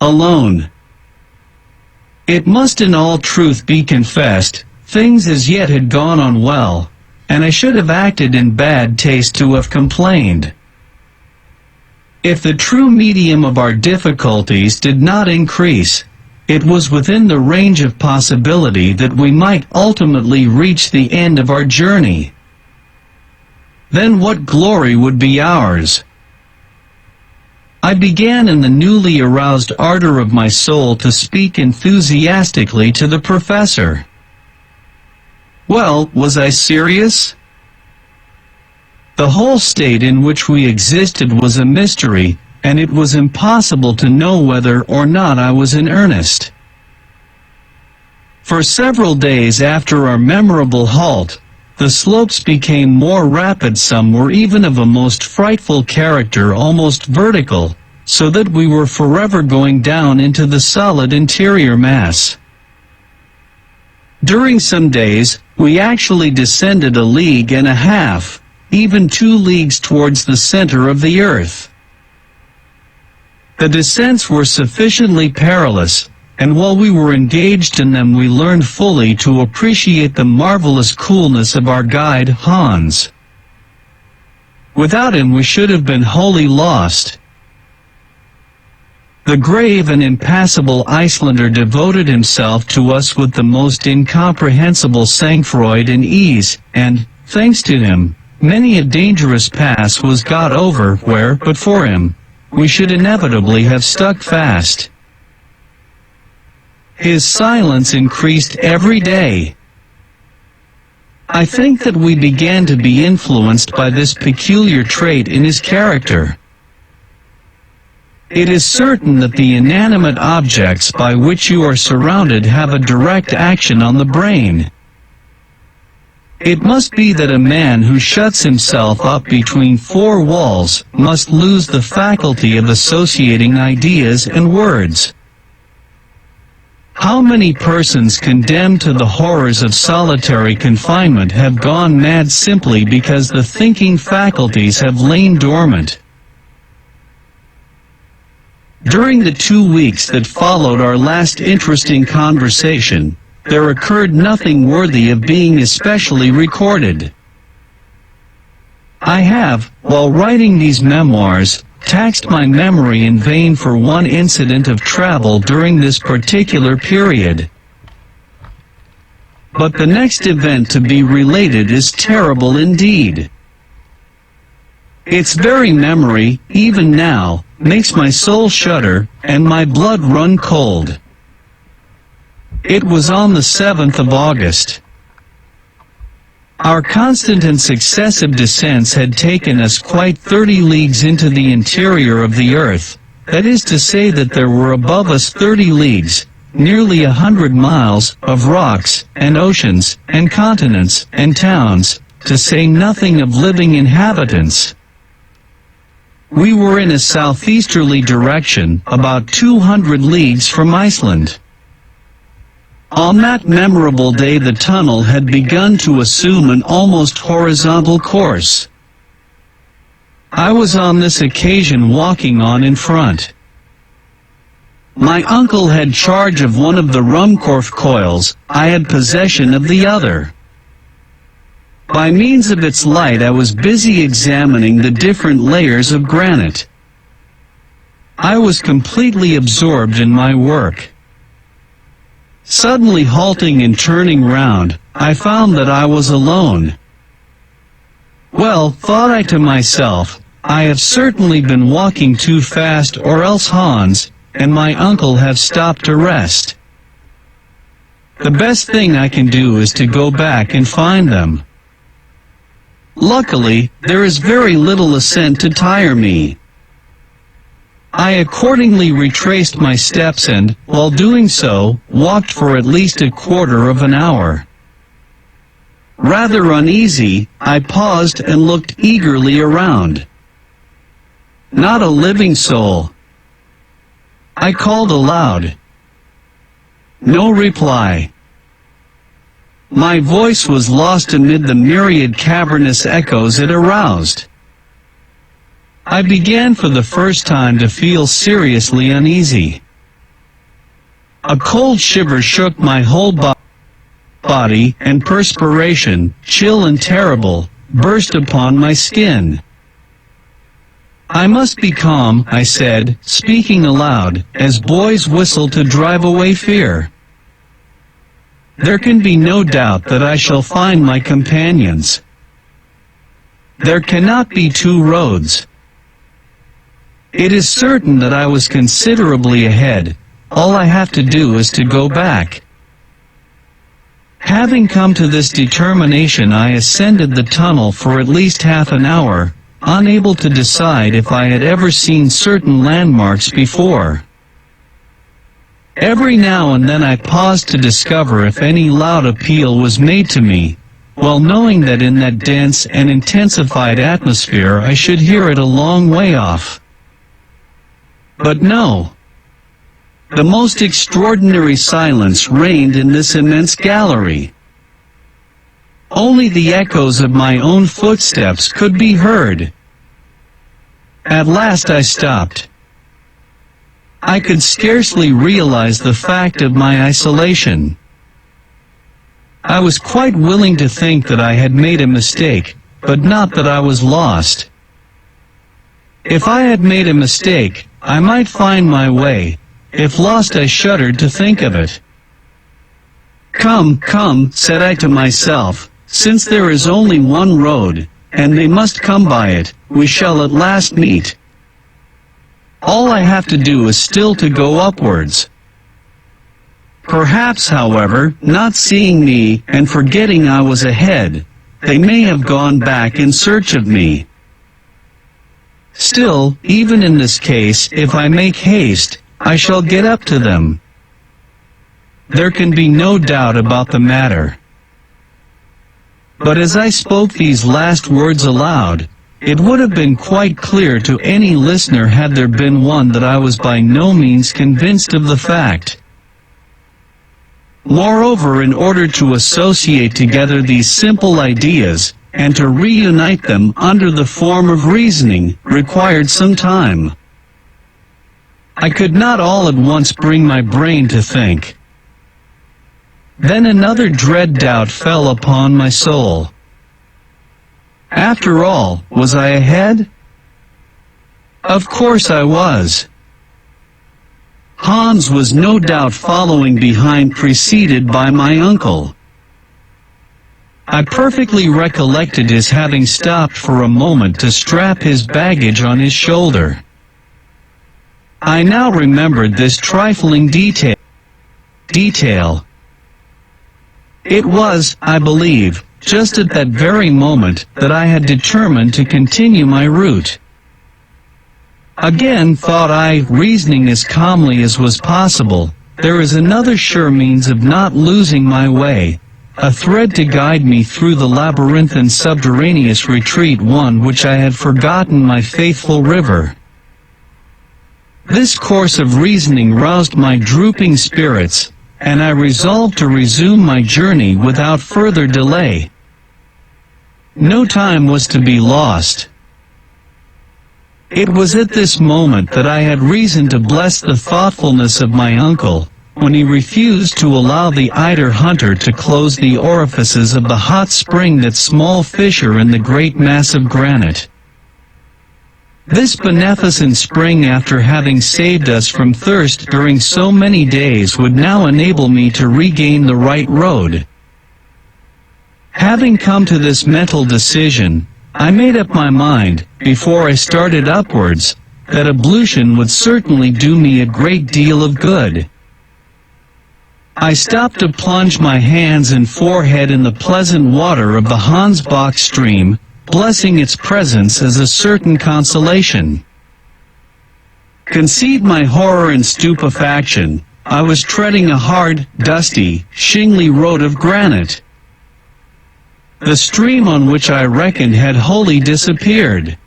alone. It must in all truth be confessed, things as yet had gone on well, and I should have acted in bad taste to have complained. If the true medium of our difficulties did not increase, it was within the range of possibility that we might ultimately reach the end of our journey. Then what glory would be ours! I began in the newly aroused ardor of my soul to speak enthusiastically to the professor. Well, was I serious? The whole state in which we existed was a mystery, and it was impossible to know whether or not I was in earnest. For several days after our memorable halt, the slopes became more rapid. Some were even of a most frightful character, almost vertical, so that we were forever going down into the solid interior mass. During some days, we actually descended 1.5 leagues, even 2 leagues towards the center of the earth. The descents were sufficiently perilous, and while we were engaged in them we learned fully to appreciate the marvelous coolness of our guide, Hans. Without him we should have been wholly lost. The grave and impassible Icelander devoted himself to us with the most incomprehensible sang-froid and ease, and, thanks to him, many a dangerous pass was got over where, but for him, we should inevitably have stuck fast. His silence increased every day. I think that we began to be influenced by this peculiar trait in his character. It is certain that the inanimate objects by which you are surrounded have a direct action on the brain. It must be that a man who shuts himself up between 4 walls must lose the faculty of associating ideas and words. How many persons condemned to the horrors of solitary confinement have gone mad simply because the thinking faculties have lain dormant? During the 2 weeks that followed our last interesting conversation, there occurred nothing worthy of being especially recorded. I have, while writing these memoirs, taxed my memory in vain for one incident of travel during this particular period. But the next event to be related is terrible indeed. Its very memory, even now, makes my soul shudder, and my blood run cold. It was on the 7th of August. Our constant and successive descents had taken us quite 30 leagues into the interior of the earth, that is to say that there were above us 30 leagues, nearly 100 miles, of rocks, and oceans, and continents, and towns, to say nothing of living inhabitants. We were in a southeasterly direction, about 200 leagues from Iceland. On that memorable day the tunnel had begun to assume an almost horizontal course. I was on this occasion walking on in front. My uncle had charge of one of the Ruhmkorff coils, I had possession of the other. By means of its light I was busy examining the different layers of granite. I was completely absorbed in my work. Suddenly halting and turning round, I found that I was alone. Well, thought I to myself, I have certainly been walking too fast, or else Hans and my uncle have stopped to rest. The best thing I can do is to go back and find them. Luckily, there is very little ascent to tire me. I accordingly retraced my steps and, while doing so, walked for at least a quarter of an hour. Rather uneasy, I paused and looked eagerly around. Not a living soul. I called aloud. No reply. My voice was lost amid the myriad cavernous echoes it aroused. I began for the first time to feel seriously uneasy. A cold shiver shook my whole body, and perspiration, chill and terrible, burst upon my skin. "I must be calm," I said, speaking aloud, as boys whistle to drive away fear. "There can be no doubt that I shall find my companions. There cannot be two roads. It is certain that I was considerably ahead. All I have to do is to go back." Having come to this determination, I ascended the tunnel for at least half an hour, unable to decide if I had ever seen certain landmarks before. Every now and then I paused to discover if any loud appeal was made to me, well knowing that in that dense and intensified atmosphere I should hear it a long way off. But no. The most extraordinary silence reigned in this immense gallery. Only the echoes of my own footsteps could be heard. At last I stopped. I could scarcely realize the fact of my isolation. I was quite willing to think that I had made a mistake, but not that I was lost. If I had made a mistake, I might find my way. If lost, I shuddered to think of it. "Come, come," said I to myself, "since there is only one road, and they must come by it, we shall at last meet. All I have to do is still to go upwards." Perhaps, however, not seeing me, and forgetting I was ahead, they may have gone back in search of me. Still, even in this case, if I make haste, I shall get up to them. There can be no doubt about the matter. But as I spoke these last words aloud, it would have been quite clear to any listener had there been one that I was by no means convinced of the fact. Moreover, in order to associate together these simple ideas, and to reunite them under the form of reasoning, required some time. I could not all at once bring my brain to think. Then another dread doubt fell upon my soul. After all, was I ahead? Of course I was. Hans was no doubt following behind, preceded by my uncle. I perfectly recollected his having stopped for a moment to strap his baggage on his shoulder. I now remembered this trifling detail. It was, I believe, just at that very moment that I had determined to continue my route. Again, thought I, reasoning as calmly as was possible, there is another sure means of not losing my way, a thread to guide me through the labyrinthine subterraneous retreat, one which I had forgotten, my faithful river. This course of reasoning roused my drooping spirits, and I resolved to resume my journey without further delay. No time was to be lost. It was at this moment that I had reason to bless the thoughtfulness of my uncle, when he refused to allow the eider hunter to close the orifices of the hot spring, that small fissure in the great mass of granite. This beneficent spring, after having saved us from thirst during so many days, would now enable me to regain the right road. Having come to this mental decision, I made up my mind, before I started upwards, that ablution would certainly do me a great deal of good. I stopped to plunge my hands and forehead in the pleasant water of the Hansbach stream, blessing its presence as a certain consolation. Conceive my horror and stupefaction. I was treading a hard, dusty, shingly road of granite. The stream on which I reckoned had wholly disappeared.